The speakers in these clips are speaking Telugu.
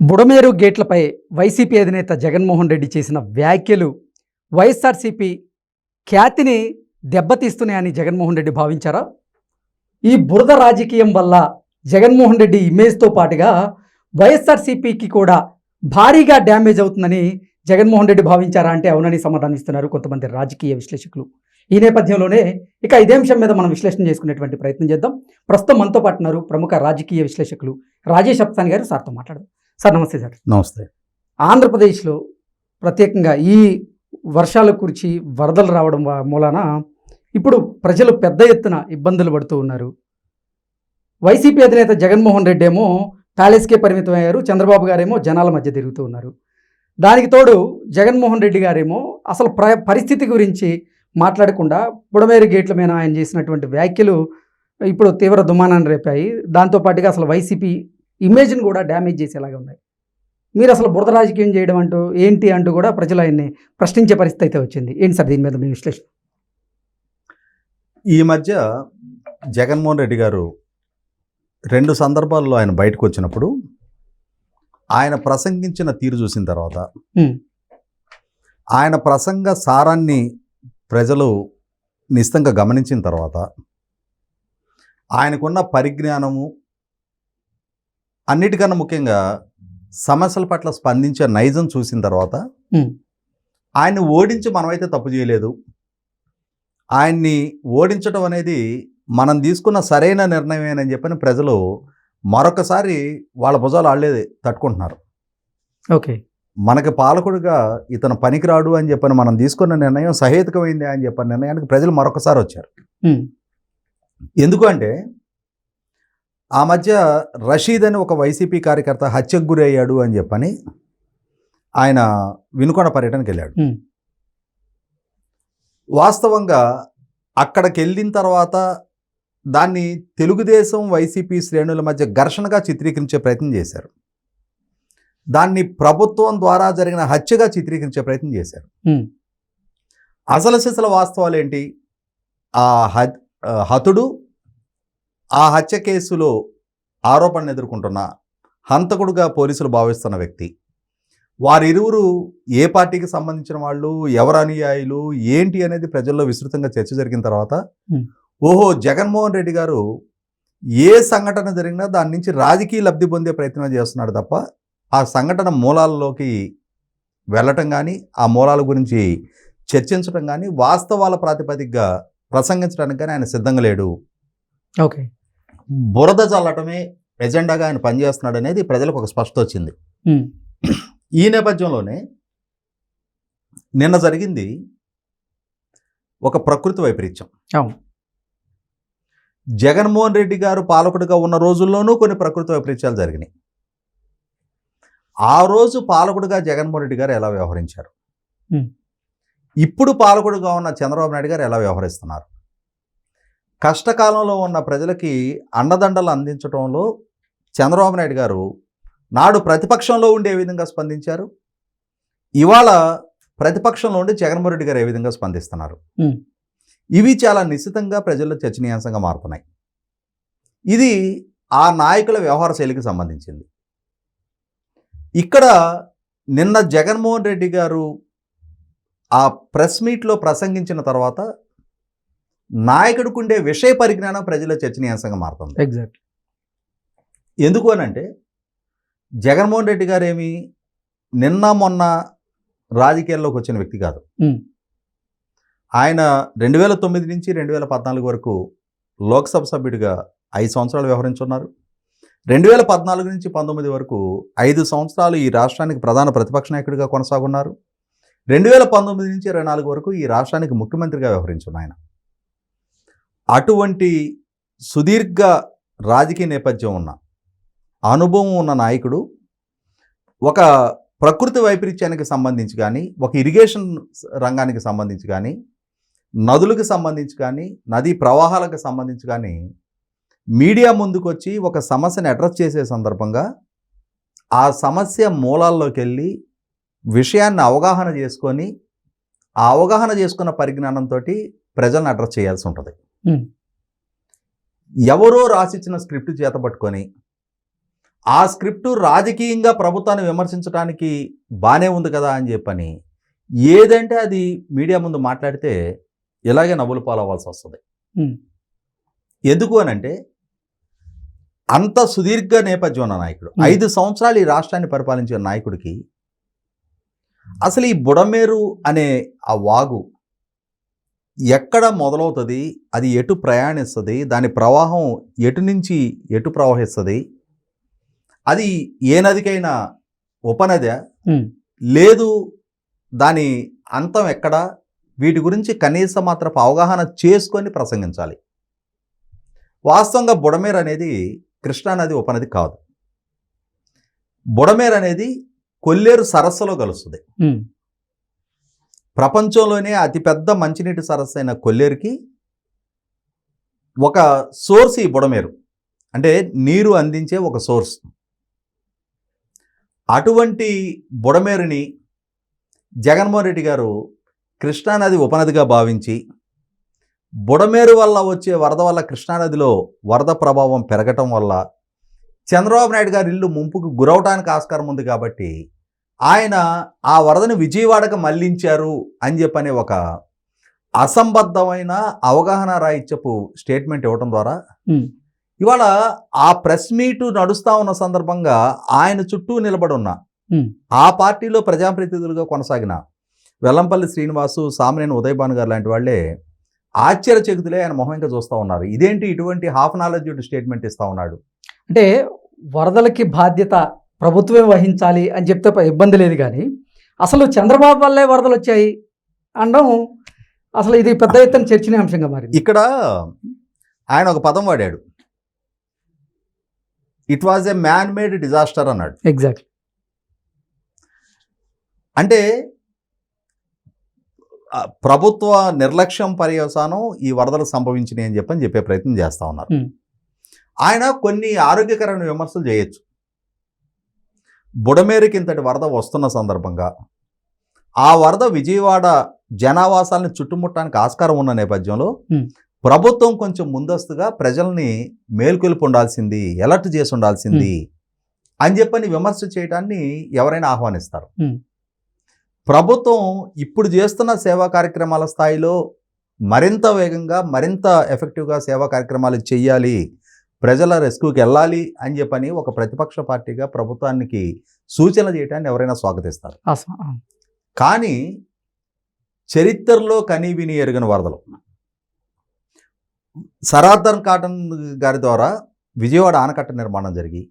బుడమేరు గేట్లపై వైసీపీ అధినేత జగన్మోహన్ రెడ్డి చేసిన వ్యాఖ్యలు వైఎస్ఆర్సీపీ ఖ్యాతిని దెబ్బతీస్తున్నాయని జగన్మోహన్ రెడ్డి భావించారా? ఈ బురద రాజకీయం వల్ల జగన్మోహన్ రెడ్డి ఇమేజ్తో పాటుగా వైఎస్ఆర్సీపీకి కూడా భారీగా డ్యామేజ్ అవుతుందని జగన్మోహన్ రెడ్డి భావించారా అంటే అవునని సమాధానం ఇస్తున్నారు కొంతమంది రాజకీయ విశ్లేషకులు. ఈ నేపథ్యంలోనే ఇక ఇదే అంశం మీద మనం విశ్లేషణ చేసుకునేటువంటి ప్రయత్నం చేద్దాం. ప్రస్తుతం మనతో పాటు ఉన్నారు ప్రముఖ రాజకీయ విశ్లేషకులు రాజేష్ అప్సాని గారు. సార్తో మాట్లాడదాం. సార్ నమస్తే. సార్ నమస్తే. ఆంధ్రప్రదేశ్లో ప్రత్యేకంగా ఈ వర్షాల కురిచి వరదలు రావడం మూలాన ఇప్పుడు ప్రజలు పెద్ద ఎత్తున ఇబ్బందులు పడుతూ ఉన్నారు. వైసీపీ అధినేత జగన్మోహన్ రెడ్డి ఏమో ప్యాలెస్కే పరిమితం అయ్యారు, చంద్రబాబు గారేమో జనాల మధ్య తిరుగుతూ ఉన్నారు. దానికి తోడు జగన్మోహన్ రెడ్డి గారేమో అసలు పరిస్థితి గురించి మాట్లాడకుండా బుడమేరు గేట్ల మీద ఆయన చేసినటువంటి వ్యాఖ్యలు ఇప్పుడు తీవ్ర దుమానాన్ని రేపాయి. దాంతోపాటుగా అసలు వైసీపీ ఇమేజ్ని కూడా డ్యామేజ్ చేసేలాగా ఉన్నాయి. మీరు అసలు బురద రాజకీయం చేయడం అంటూ ఏంటి అంటూ కూడా ప్రజలు ఆయన్ని ప్రశ్నించే పరిస్థితి అయితే వచ్చింది. ఏంటి సార్ దీని మీద మీ విశ్లేషణ? ఈ మధ్య జగన్మోహన్ రెడ్డి గారు 2 సందర్భాల్లో ఆయన బయటకు వచ్చినప్పుడు ఆయన ప్రసంగించిన తీరు చూసిన తర్వాత ఆయన ప్రసంగ సారాన్ని ప్రజలు నిశ్చితంగా గమనించిన తర్వాత ఆయనకున్న పరిజ్ఞానము, అన్నిటికన్నా ముఖ్యంగా సమస్యల పట్ల స్పందించే నైజం చూసిన తర్వాత ఆయన్ని ఓడించి మనమైతే తప్పు చేయలేదు, ఆయన్ని ఓడించడం అనేది మనం తీసుకున్న సరైన నిర్ణయమేనని చెప్పని ప్రజలు మరొకసారి వాళ్ళ భుజాలు వాళ్ళే తట్టుకుంటున్నారు. ఓకే, మనకి పాలకుడిగా ఇతను పనికిరాడు అని చెప్పని మనం తీసుకున్న నిర్ణయం సహేతుకమైంది అని చెప్పిన నిర్ణయానికి ప్రజలు మరొకసారి వచ్చారు. ఎందుకు అంటే ఆ మధ్య రషీద్ అని ఒక వైసీపీ కార్యకర్త హత్యకు గురి అయ్యాడు అని చెప్పని ఆయన వినుకొండ పర్యటనకి వెళ్ళాడు. వాస్తవంగా అక్కడికి వెళ్ళిన తర్వాత దాన్ని తెలుగుదేశం వైసీపీ శ్రేణుల మధ్య ఘర్షణగా చిత్రీకరించే ప్రయత్నం చేశారు. దాన్ని ప్రభుత్వం ద్వారా జరిగిన హత్యగా చిత్రీకరించే ప్రయత్నం చేశారు. అసలు సిసల వాస్తవాలు ఏంటి? ఆ హతుడు ఆ హత్య కేసులో ఆరోపణను ఎదుర్కొంటున్న హంతకుడుగా పోలీసులు భావిస్తున్న వ్యక్తి, వారిరువురు ఏ పార్టీకి సంబంధించిన వాళ్ళు, ఎవరు అనుయాయులు ఏంటి అనేది ప్రజల్లో విస్తృతంగా చర్చ జరిగిన తర్వాత ఓహో, జగన్మోహన్ రెడ్డి గారు ఏ సంఘటన జరిగినా దాని నుంచి రాజకీయ లబ్ధి పొందే ప్రయత్నం చేస్తున్నాడు తప్ప ఆ సంఘటన మూలాల్లోకి వెళ్ళటం కానీ ఆ మూలాల గురించి చర్చించడం కానీ వాస్తవాల ప్రాతిపదికగా ప్రసంగించడానికి కానీ ఆయన సిద్ధంగా లేడు. ఓకే, బురద చల్లటమే ఎజెండాగా ఆయన పనిచేస్తున్నాడు అనేది ప్రజలకు ఒక స్పష్టత వచ్చింది. ఈ నేపథ్యంలోనే నిన్న జరిగింది ఒక ప్రకృతి వైపరీత్యం. జగన్మోహన్ రెడ్డి గారు పాలకుడిగా ఉన్న రోజుల్లోనూ కొన్ని ప్రకృతి వైపరీత్యాలు జరిగినాయి. ఆ రోజు పాలకుడిగా జగన్మోహన్ రెడ్డి గారు ఎలా వ్యవహరించారు, ఇప్పుడు పాలకుడిగా ఉన్న చంద్రబాబు నాయుడు గారు ఎలా వ్యవహరిస్తున్నారు, కష్టకాలంలో ఉన్న ప్రజలకి అండదండలు అందించడంలో చంద్రబాబు నాయుడు గారు నాడు ప్రతిపక్షంలో ఉండి ఏ విధంగా స్పందించారు, ఇవాళ ప్రతిపక్షంలో ఉండి జగన్మోహన్ రెడ్డి గారు ఏ విధంగా స్పందిస్తున్నారు, ఇవి చాలా నిశ్చితంగా ప్రజల్లో చర్చనీయాంశంగా మారుతున్నాయి. ఇది ఆ నాయకుల వ్యవహార శైలికి సంబంధించింది. ఇక్కడ నిన్న జగన్మోహన్ రెడ్డి గారు ఆ ప్రెస్ మీట్లో ప్రసంగించిన తర్వాత నాయకుడికి ఉండే విషయ పరిజ్ఞానం ప్రజల చర్చనీయాంశంగా మారుతుంది. ఎగ్జాక్ట్. ఎందుకు అనంటే జగన్మోహన్ రెడ్డి గారు ఏమి నిన్న మొన్న రాజకీయాల్లోకి వచ్చిన వ్యక్తి కాదు. ఆయన 2009 నుంచి 2014 వరకు లోక్సభ సభ్యుడిగా 5 సంవత్సరాలు వ్యవహరించున్నారు. 2014 నుంచి 19 వరకు 5 సంవత్సరాలు ఈ రాష్ట్రానికి ప్రధాన ప్రతిపక్ష నాయకుడిగా కొనసాగున్నారు. 2019 నుంచి 24 వరకు ఈ రాష్ట్రానికి ముఖ్యమంత్రిగా వ్యవహరించున్న ఆయన. అటువంటి సుదీర్ఘ రాజకీయ నేపథ్యం ఉన్న అనుభవం ఉన్న నాయకుడు ఒక ప్రకృతి వైపరీత్యానికి సంబంధించి కానీ, ఒక ఇరిగేషన్ రంగానికి సంబంధించి కానీ, నదులకు సంబంధించి కానీ, నదీ ప్రవాహాలకు సంబంధించి కానీ మీడియా ముందుకు వచ్చి ఒక సమస్యను అడ్రస్ చేసే సందర్భంగా ఆ సమస్య మూలాల్లోకి వెళ్ళి విషయాన్ని అవగాహన చేసుకొని ఆ అవగాహన చేసుకున్న పరిజ్ఞానంతో ప్రజలను అడ్రస్ చేయాల్సి ఉంటుంది. ఎవరో రాసిచ్చిన స్క్రిప్ట్ చేతపట్టుకొని ఆ స్క్రిప్టు రాజకీయంగా ప్రభుత్వాన్ని విమర్శించడానికి బాగానే ఉంది కదా అని చెప్పని ఏదంటే అది మీడియా ముందు మాట్లాడితే ఇలాగే నవ్వులు పాలవ్వాల్సి వస్తుంది. ఉమ్, ఎందుకు అనంటే అంత సుదీర్ఘ నేపథ్యం ఉన్న నాయకుడు, Hmm. 5 సంవత్సరాలు ఈ రాష్ట్రాన్ని పరిపాలించిన నాయకుడికి అసలు ఈ బుడమేరు అనే ఆ వాగు ఎక్కడ మొదలవుతుంది, అది ఎటు ప్రయాణిస్తుంది, దాని ప్రవాహం ఎటు నుంచి ఎటు ప్రవహిస్తుంది, అది ఏ నదికైనా ఉపనదే ఉమ్, లేదు, దాని అంతం ఎక్కడ, వీటి గురించి కనీస మాత్రపు అవగాహన చేసుకొని ప్రసంగించాలి. వాస్తవంగా బుడమేరు అనేది కృష్ణానది ఉపనది కాదు. బుడమేరు అనేది కొల్లేరు సరస్సులో కలుస్తుంది. ఉమ్, ప్రపంచంలోనే అతిపెద్ద మంచినీటి సరస్సు అయిన కొల్లేరుకి ఒక సోర్స్ ఈ బుడమేరు, అంటే నీరు అందించే ఒక సోర్స్. అటువంటి బుడమేరుని జగన్మోహన్ రెడ్డి గారు కృష్ణానది ఉపనదిగా భావించి బుడమేరు వల్ల వచ్చే వరద వల్ల కృష్ణానదిలో వరద ప్రభావం పెరగటం వల్ల చంద్రబాబు నాయుడు గారి ఇల్లు ముంపుకు గురవడానికి ఆస్కారం ఉంది కాబట్టి ఆయన ఆ వరదను విజయవాడకు మళ్లించారు అని చెప్పనే ఒక అసంబద్ధమైన అవగాహన రాయిచ్చపు స్టేట్మెంట్ ఇవ్వడం ద్వారా ఉమ్, ఇవాళ ఆ ప్రెస్ మీటు నడుస్తూ ఉన్న సందర్భంగా ఆయన చుట్టూ నిలబడి ఉన్న ఉమ్, ఆ పార్టీలో ప్రజాప్రతినిధులుగా కొనసాగిన వెల్లంపల్లి శ్రీనివాసు, సామినేని ఉదయభాను గారు లాంటి వాళ్ళే ఆశ్చర్యచకితులే ఆయన మొహం ఇంకా చూస్తూ ఉన్నారు. ఇదేంటి ఇటువంటి హాఫ్ నాలెడ్జ్ స్టేట్మెంట్ ఇస్తూ ఉన్నాడు. అంటే వరదలకి బాధ్యత ప్రభుత్వమే వహించాలి అని చెప్తే ఇబ్బంది లేదు, కానీ అసలు చంద్రబాబు వల్లే వరదలు వచ్చాయి అనడం అసలు ఇది పెద్ద ఎత్తున చర్చనీయాంశంగా మారింది. ఇక్కడ ఆయన ఒక పదం వాడాడు, it was a man made disaster అన్నాడు. ఎగ్జాక్ట్లీ. అంటే ప్రభుత్వ నిర్లక్ష్యం పర్యవసానం ఈ వరదలు సంభవించినాయి అని చెప్పే ప్రయత్నం చేస్తూ ఉన్నారు. ఉమ్, ఆయన కొన్ని ఆరోగ్యకరమైన విమర్శలు చేయొచ్చు. బుడమేరుకి ఇంతటి వరద వస్తున్న సందర్భంగా ఆ వరద విజయవాడ జనావాసాలను చుట్టుముట్టడానికి ఆస్కారం ఉన్న నేపథ్యంలో ఉమ్, ప్రభుత్వం కొంచెం ముందస్తుగా ప్రజల్ని మేల్కొల్పి ఉండాల్సింది, అలర్ట్ చేసి ఉండాల్సింది అని చెప్పని విమర్శ చేయడాన్ని ఎవరైనా ఆహ్వానిస్తారు. ఉమ్, ప్రభుత్వం ఇప్పుడు చేస్తున్న సేవా కార్యక్రమాల స్థాయిలో మరింత వేగంగా మరింత ఎఫెక్టివ్గా సేవా కార్యక్రమాలు చేయాలి, ప్రజల రెస్క్యూకి వెళ్ళాలి అని చెప్పని ఒక ప్రతిపక్ష పార్టీగా ప్రభుత్వానికి సూచన చేయడాన్ని ఎవరైనా స్వాగతిస్తారు. కానీ చరిత్రలో కనీవిని ఎరుగని వరదలు సరార్థన్ కాటన్ గారి ద్వారా విజయవాడ ఆనకట్ట నిర్మాణం జరిగి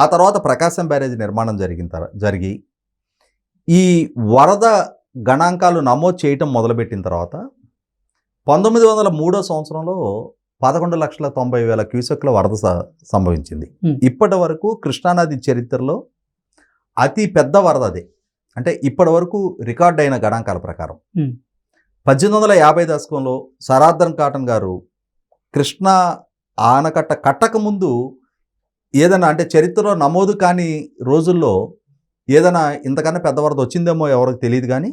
ఆ తర్వాత ప్రకాశం బ్యారేజ్ నిర్మాణం జరిగి ఈ వరద గణాంకాలు నమోదు చేయటం మొదలుపెట్టిన తర్వాత 1903 సంవత్సరంలో 11,90,000 క్యూసెక్ల వరద సంభవించింది. ఇప్పటి వరకు కృష్ణానది చరిత్రలో అతి పెద్ద వరద అదే. అంటే ఇప్పటి వరకు రికార్డ్ అయిన గణాంకాల ప్రకారం 1850 దశకంలో సరార్థన్ కాటన్ గారు కృష్ణా ఆనకట్ట కట్టక ముందు ఏదైనా అంటే చరిత్రలో నమోదు కాని రోజుల్లో ఏదైనా ఇంతకన్నా పెద్ద వరద వచ్చిందేమో ఎవరికి తెలియదు, కానీ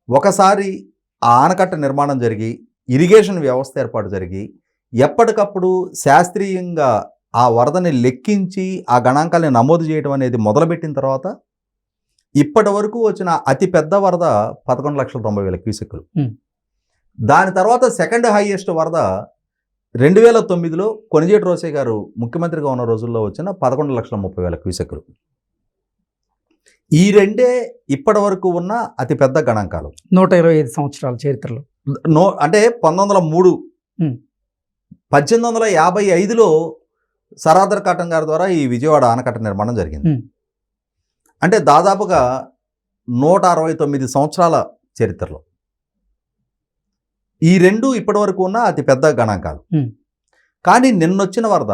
ఒకసారి ఆ ఆనకట్ట నిర్మాణం జరిగి ఇరిగేషన్ వ్యవస్థ ఏర్పాటు జరిగి ఎప్పటికప్పుడు శాస్త్రీయంగా ఆ వరదని లెక్కించి ఆ గణాంకాలని నమోదు చేయడం అనేది మొదలుపెట్టిన తర్వాత ఇప్పటి వరకు వచ్చిన అతి పెద్ద వరద 11,90,000 క్యూసెక్కులు. దాని తర్వాత సెకండ్ హైయెస్ట్ వరద 2009లో కొణిజేటి రోసే గారు ముఖ్యమంత్రిగా ఉన్న రోజుల్లో వచ్చిన 11,30,000 క్యూసెక్కులు. ఈ రెండే ఇప్పటి వరకు ఉన్న అతి పెద్ద గణాంకాలు 125 సంవత్సరాల చరిత్రలో. అంటే 1903 1855లో సరార్థర్ కాటన్ గారి ద్వారా ఈ విజయవాడ ఆనకట్ట నిర్మాణం జరిగింది. అంటే దాదాపుగా 169 సంవత్సరాల చరిత్రలో ఈ రెండు ఇప్పటి వరకు ఉన్న అతి పెద్ద గణాంకాలు. కానీ నిన్నొచ్చిన వరద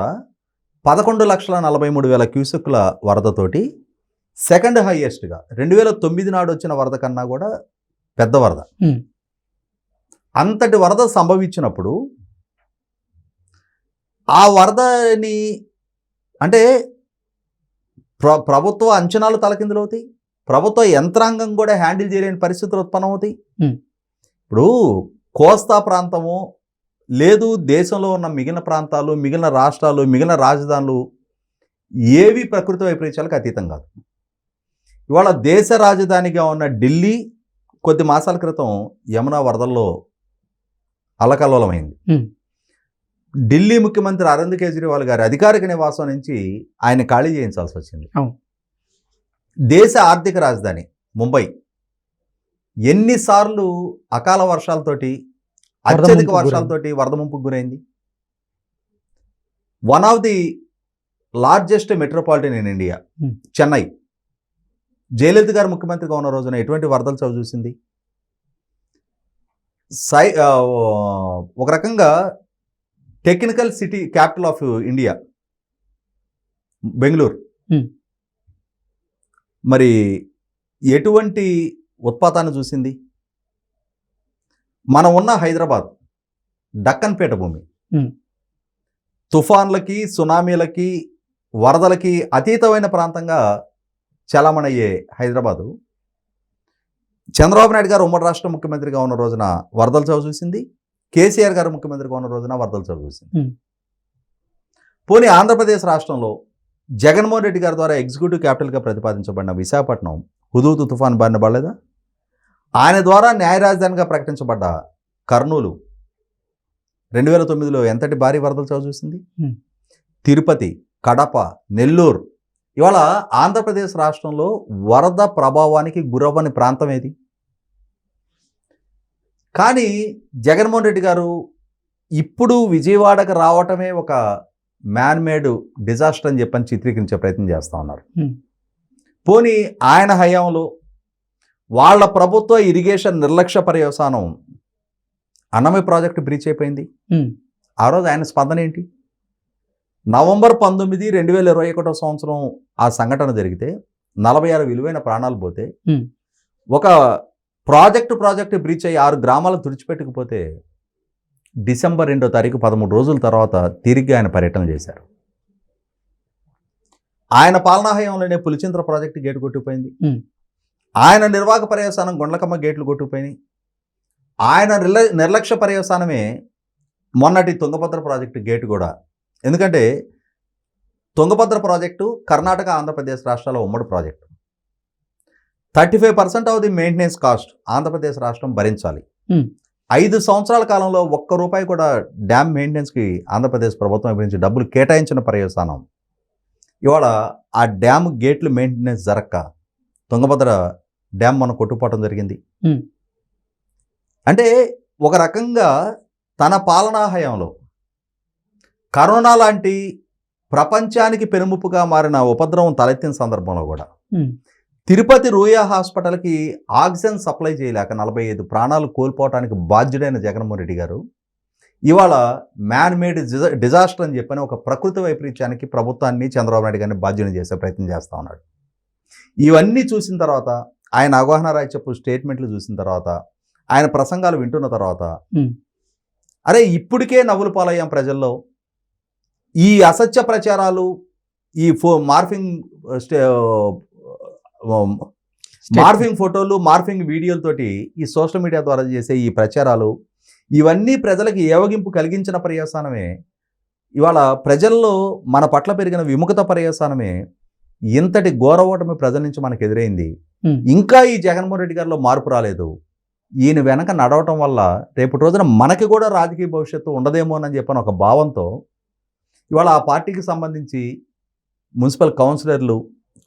11,43,000 క్యూసెక్కుల వరదతోటి సెకండ్ హైయెస్ట్గా 2009 నాడు వచ్చిన వరద కన్నా కూడా పెద్ద వరద. అంతటి వరద సంభవించినప్పుడు ఆ వరదని అంటే ప్రభుత్వ అంచనాలు తలకిందులవుతాయి, ప్రభుత్వ యంత్రాంగం కూడా హ్యాండిల్ చేయలేని పరిస్థితులు ఉత్పన్నమవుతాయి. ఇప్పుడు కోస్తా ప్రాంతము లేదు, దేశంలో ఉన్న మిగిలిన ప్రాంతాలు, మిగిలిన రాష్ట్రాలు, మిగిలిన రాజధానులు ఏవి ప్రకృతి వైపరీత్యాలకు అతీతం కాదు. ఇవాళ దేశ రాజధానిగా ఉన్న ఢిల్లీ కొద్ది మాసాల క్రితం యమునా వరదల్లో అల్లకల్లోలమైంది. ఢిల్లీ ముఖ్యమంత్రి అరవింద్ కేజ్రీవాల్ గారి అధికారిక నివాసం నుంచి ఆయన ఖాళీ చేయించాల్సి వచ్చింది. అవును. దేశ ఆర్థిక రాజధాని ముంబై ఎన్నిసార్లు అకాల వర్షాలతోటి, అత్యధిక వర్షాలతోటి వరద ముంపుకు గురైంది. One of the largest metropolitan in India Chennai, Jayalalithaa గారు ముఖ్యమంత్రిగా ఉన్న రోజున ఎటువంటి వరదలు చవి చూసింది. ఒక రకంగా technical city capital of India Bengaluru, మరి ఎటువంటి ఉత్పాతాన్ని చూసింది. మనం ఉన్న హైదరాబాద్ డక్కన్ పీఠభూమి, తుఫాన్లకి, సునామీలకి, వరదలకి అతీతమైన ప్రాంతంగా చలామణయ్యే హైదరాబాదు చంద్రబాబు నాయుడు గారు ఉమ్మడి రాష్ట్ర ముఖ్యమంత్రిగా ఉన్న రోజున వరదలు చవి చూసింది. కేసీఆర్ గారు ముఖ్యమంత్రిగా ఉన్న రోజున వరదలు చవి చూసింది. పోనీ ఆంధ్రప్రదేశ్ రాష్ట్రంలో జగన్మోహన్ రెడ్డి గారి ద్వారా ఎగ్జిక్యూటివ్ క్యాపిటల్గా ప్రతిపాదించబడిన విశాఖపట్నం హుదూద్ తుఫాన్ బారిన పడలేదా? ఆయన ద్వారా న్యాయ రాజధానిగా ప్రకటించబడ్డ కర్నూలు 2009లో ఎంతటి భారీ వరదలు చవి చూసింది. తిరుపతి, కడప, నెల్లూరు, ఇవాళ ఆంధ్రప్రదేశ్ రాష్ట్రంలో వరద ప్రభావానికి గురవ్వని ప్రాంతం ఏది? కానీ జగన్మోహన్ రెడ్డి గారు ఇప్పుడు విజయవాడకు రావటమే ఒక మ్యాన్మేడ్ డిజాస్టర్ అని చెప్పని చిత్రీకరించే ప్రయత్నం చేస్తూ ఉన్నారు. పోనీ ఆయన హయాంలో వాళ్ళ ప్రభుత్వ ఇరిగేషన్ నిర్లక్ష్య పర్యవసానం అన్నమయ్య ప్రాజెక్టు బ్రీచ్ అయిపోయింది. ఆ రోజు ఆయన స్పందన ఏంటి? నవంబర్ 19, 2021 సంవత్సరం ఆ సంఘటన జరిగితే 46 విలువైన ప్రాణాలు పోతే, ఒక ప్రాజెక్టు బ్రీచ్ అయ్యి 6 గ్రామాలు తుడిచిపెట్టుకుపోతే డిసెంబర్ 2వ తారీఖు 13 రోజుల తర్వాత తిరిగి ఆయన పర్యటన చేశారు. ఆయన పాలనా హయాంలోనే పులిచింతల ప్రాజెక్టు గేటు కొట్టుకుపోయింది. ఆయన నిర్వాహక పర్యవసానం గుండ్లకమ్మ గేట్లు కొట్టుకుపోయినాయి. ఆయన నిర్లక్ష్య పర్యవసానమే మొన్నటి తుంగభద్ర ప్రాజెక్టు గేటు కూడా. ఎందుకంటే తుంగభద్ర ప్రాజెక్టు కర్ణాటక, ఆంధ్రప్రదేశ్ రాష్ట్రాల ఉమ్మడి project. 35% of the maintenance cost Andhra Pradesh రాష్ట్రం భరించాలి. 5 సంవత్సరాల కాలంలో ₹1 కూడా డ్యామ్ మెయింటెనెన్స్కి ఆంధ్రప్రదేశ్ ప్రభుత్వం గురించి డబ్బులు కేటాయించిన పర్యవసానం ఇవాళ ఆ డ్యామ్ గేట్లు మెయింటెనెన్స్ జరక్క తుంగభద్ర డ్యామ్ మనం కొట్టుకుపోవడం జరిగింది. అంటే ఒక రకంగా తన పాలనా హయాంలో కరోనా లాంటి ప్రపంచానికి పెనుముప్పుగా మారిన ఉపద్రవం తలెత్తిన సందర్భంలో కూడా తిరుపతి రూయా హాస్పిటల్కి ఆక్సిజన్ సప్లై చేయలేక 45 ప్రాణాలు కోల్పోవడానికి బాధ్యుడైన జగన్మోహన్ రెడ్డి గారు ఇవాళ మ్యాన్ మేడ్ డిజాస్టర్ అని చెప్పని ఒక ప్రకృతి వైపరీత్యానికి ప్రభుత్వాన్ని, చంద్రబాబు నాయుడు గారిని బాధ్యుని చేసే ప్రయత్నం చేస్తూ ఉన్నాడు. ఇవన్నీ చూసిన తర్వాత, ఆయన అవగాహన రాజ్యపు స్టేట్మెంట్లు చూసిన తర్వాత, ఆయన ప్రసంగాలు వింటున్న తర్వాత, అరే ఇప్పటికే నవ్వులు పాలయ్యాం ప్రజల్లో, ఈ అసత్య ప్రచారాలు, ఈ మార్ఫింగ్ ఫోటోలు, మార్ఫింగ్ వీడియోలతోటి ఈ సోషల్ మీడియా ద్వారా చేసే ఈ ప్రచారాలు, ఇవన్నీ ప్రజలకు ఏవగింపు కలిగించిన పర్యవసానమే ఇవాళ ప్రజల్లో మన పట్ల పెరిగిన విముఖత పర్యవసానమే ఇంతటి ఘోర ఓటమి ప్రజల నుంచి మనకు ఎదురైంది. ఇంకా ఈ జగన్మోహన్ రెడ్డి గారిలో మార్పు రాలేదు. ఈయన వెనక నడవటం వల్ల రేపటి రోజున మనకి కూడా రాజకీయ భవిష్యత్తు ఉండదేమోనని చెప్పని ఒక భావంతో ఇవాళ ఆ పార్టీకి సంబంధించి మున్సిపల్ కౌన్సిలర్లు,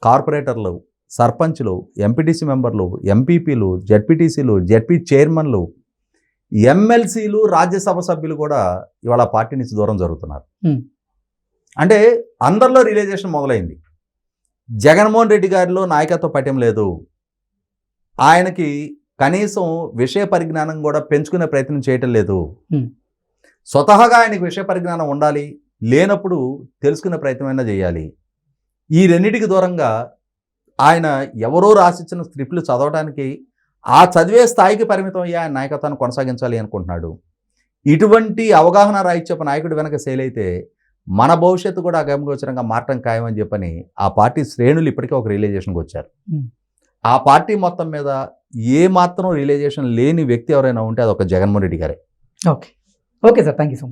కార్పొరేటర్లు, సర్పంచ్లు, ఎంపీటీసీ మెంబర్లు, ఎంపీపీలు, జెడ్పీటీసీలు, జెడ్పీ చైర్మన్లు, ఎమ్మెల్సీలు, రాజ్యసభ సభ్యులు కూడా ఇవాళ పార్టీ నుంచి దూరం జరుగుతున్నారు. అంటే అందరిలో రియలైజేషన్ మొదలైంది. జగన్మోహన్ రెడ్డి గారిలో నాయకత్వ పట్యం లేదు. ఆయనకి కనీసం విషయ పరిజ్ఞానం కూడా పెంచుకునే ప్రయత్నం చేయటం లేదు. స్వతహాగా ఆయనకి విషయ పరిజ్ఞానం ఉండాలి, లేనప్పుడు తెలుసుకునే ప్రయత్నమైనా చేయాలి. ఈ రెండింటికి దూరంగా ఆయన ఎవరో రాసిచ్చిన స్క్రిప్ట్లు చదవడానికి, ఆ చదివే స్థాయికి పరిమితం అయ్యి ఆయన నాయకత్వాన్ని కొనసాగించాలి అనుకుంటున్నాడు. ఇటువంటి అవగాహన రాహిత్యపు నాయకుడు వెనక సేలైతే మన భవిష్యత్తు కూడా అగమగోచరంగా మారటం ఖాయమని చెప్పని ఆ పార్టీ శ్రేణులు ఇప్పటికే ఒక రియలైజేషన్కి వచ్చారు. ఆ పార్టీ మొత్తం మీద ఏ మాత్రం రియలైజేషన్ లేని వ్యక్తి ఎవరైనా ఉంటే అది ఒక జగన్మోహన్ రెడ్డి గారే. Okay sir, thank you so much.